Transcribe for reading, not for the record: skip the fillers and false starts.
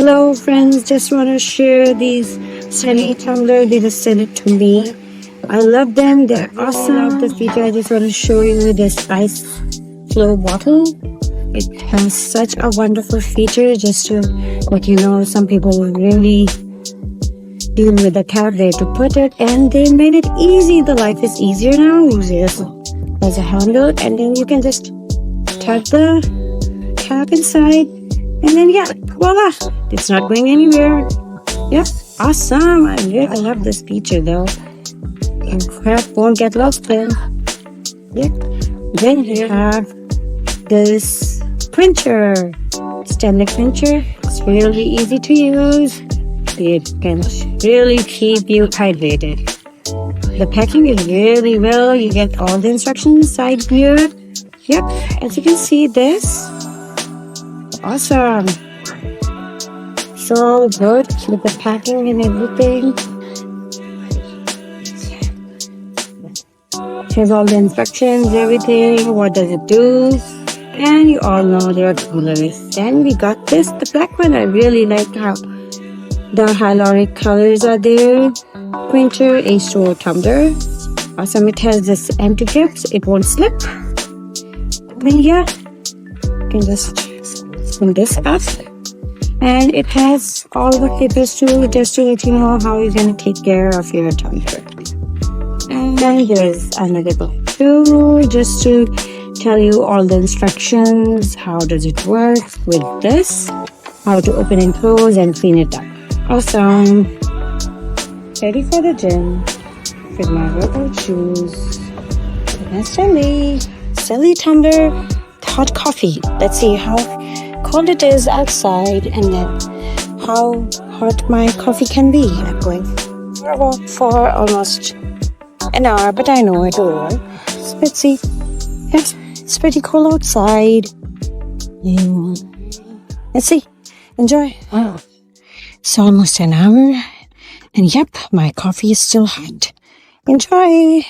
Hello friends, just want to share these Stanley Tumbler. They just sent it to me. I love them, they're awesome. I love the feature. I just want to show you this ice flow bottle. It has such a wonderful feature. Just to let you know, some people will really deal with the cap where to put it, and they made it easy. The life is easier now. There's a handle, and then you can just tap the cap inside, and then yeah, voila, it's not going anywhere. Yep, awesome. I love this feature though. And crap won't get lost then. Yep. Then you have this Quencher, Stanley Quencher. It's really easy to use. It can really keep you hydrated. The packing is really well. You get all the instructions inside here. Yep, as you can see this. Awesome. So good with the packing and everything. Here's all the instructions, everything. What does it do? And you all know there are colors. And we got this, the black one. I really like how the hyaluronic colors are there. Quencher H2O tumbler. Awesome. It has this empty clips. It won't slip. Then yeah, you can just spin this up. And it has all the papers too, just to let you know how you're going to take care of your tumbler. And then there's another book too, just to tell you all the instructions. How does it work with this? How to open and close and clean it up. Awesome. Ready for the gym with my workout shoes. And Stanley Tumbler hot coffee. Let's see how cold it is outside and then how hot my coffee can be. I'm going for a walk for almost an hour, but I know it will work. So let's see. Yes, it's pretty cool outside. Let's see. Enjoy. Wow. It's almost an hour. And yep, my coffee is still hot. Enjoy.